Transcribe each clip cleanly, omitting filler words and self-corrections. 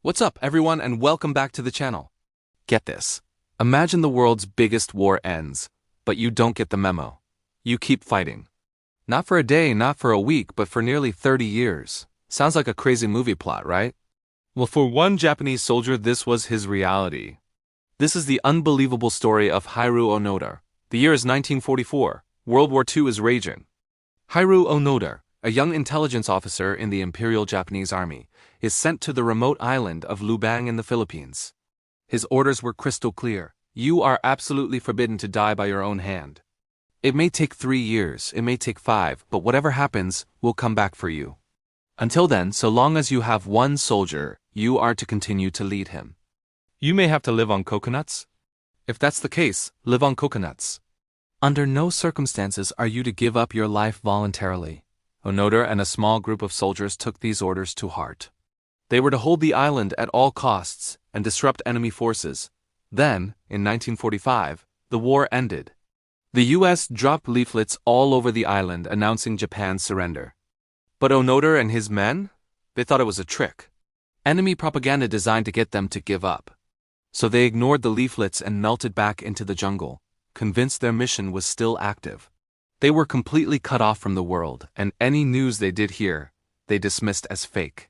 What's up, everyone, and welcome back to the channel. Get this. Imagine the world's biggest war ends, but you don't get the memo. You keep fighting. Not for a day, not for a week, but for nearly 30 years. Sounds like a crazy movie plot, right? Well, for one Japanese soldier, this was his reality. This is the unbelievable story of Hiroo Onoda. The year is 1944. World War II is raging. Hiroo Onoda, a young intelligence officer in the Imperial Japanese Army, is sent to the remote island of Lubang in the Philippines. His orders were crystal clear. You are absolutely forbidden to die by your own hand. It may take 3 years, it may take 5, but whatever happens, we'll come back for you. Until then, so long as you have one soldier, you are to continue to lead him. You may have to live on coconuts. If that's the case, live on coconuts. Under no circumstances are you to give up your life voluntarily. Onoda and a small group of soldiers took these orders to heart. They were to hold the island at all costs and disrupt enemy forces. Then, in 1945, the war ended. The U.S. dropped leaflets all over the island announcing Japan's surrender. But Onoda and his men? They thought it was a trick. Enemy propaganda designed to get them to give up. So they ignored the leaflets and melted back into the jungle, convinced their mission was still active. They were completely cut off from the world, and any news they did hear, they dismissed as fake.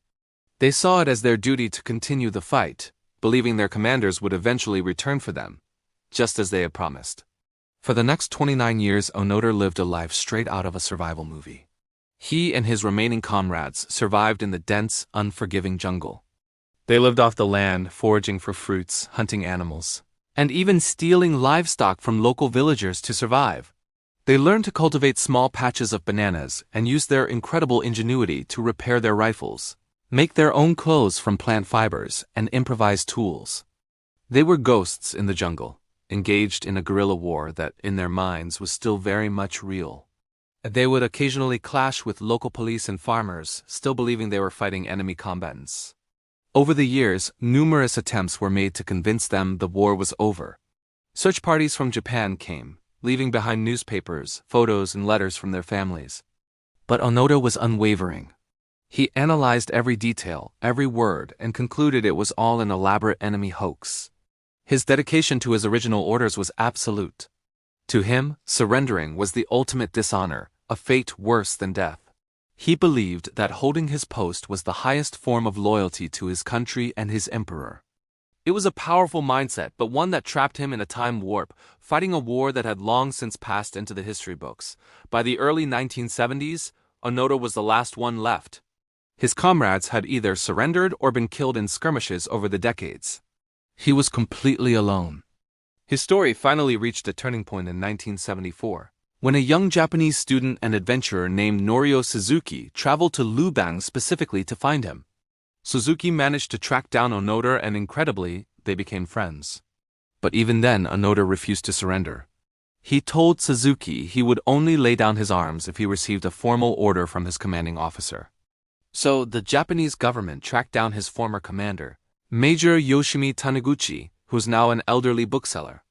They saw it as their duty to continue the fight, believing their commanders would eventually return for them, just as they had promised. For the next 29 years, Onoda lived a life straight out of a survival movie. He and his remaining comrades survived in the dense, unforgiving jungle. They lived off the land, foraging for fruits, hunting animals, and even stealing livestock from local villagers to survive. They learned to cultivate small patches of bananas and used their incredible ingenuity to repair their rifles, make their own clothes from plant fibers, and improvise tools. They were ghosts in the jungle, engaged in a guerrilla war that, in their minds, was still very much real. They would occasionally clash with local police and farmers, still believing they were fighting enemy combatants. Over the years, numerous attempts were made to convince them the war was over. Search parties from Japan came, leaving behind newspapers, photos, and letters from their families. But Onoda was unwavering. He analyzed every detail, every word, and concluded it was all an elaborate enemy hoax. His dedication to his original orders was absolute. To him, surrendering was the ultimate dishonor, a fate worse than death. He believed that holding his post was the highest form of loyalty to his country and his emperor. It was a powerful mindset, but one that trapped him in a time warp, fighting a war that had long since passed into the history books. By the early 1970s, Onoda was the last one left. His comrades had either surrendered or been killed in skirmishes over the decades. He was completely alone. His story finally reached a turning point in 1974, when a young Japanese student and adventurer named Norio Suzuki traveled to Lubang specifically to find him. Suzuki managed to track down Onoda and incredibly, they became friends. But even then, Onoda refused to surrender. He told Suzuki he would only lay down his arms if he received a formal order from his commanding officer. So the Japanese government tracked down his former commander, Major Yoshimi Taniguchi, who's now an elderly bookseller.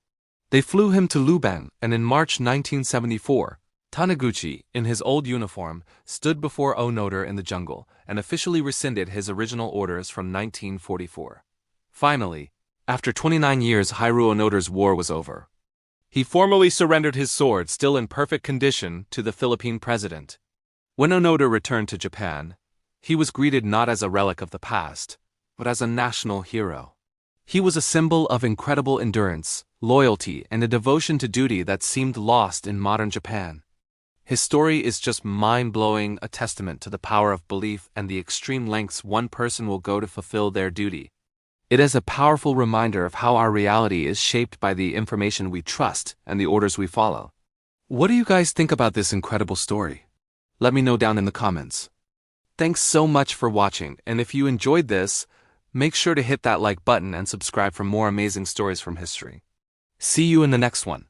They flew him to Lubang, and in March 1974, Taniguchi, in his old uniform, stood before Onoda in the jungle and officially rescinded his original orders from 1944. Finally, after 29 years, Hiroo Onoda's war was over. He formally surrendered his sword, still in perfect condition, to the Philippine president. When Onoda returned to Japan, he was greeted not as a relic of the past, but as a national hero. He was a symbol of incredible endurance, loyalty, and a devotion to duty that seemed lost in modern Japan. His story is just mind-blowing, a testament to the power of belief and the extreme lengths one person will go to fulfill their duty. It is a powerful reminder of how our reality is shaped by the information we trust and the orders we follow. What do you guys think about this incredible story? Let me know down in the comments. Thanks so much for watching, and if you enjoyed this, make sure to hit that like button and subscribe for more amazing stories from history. See you in the next one.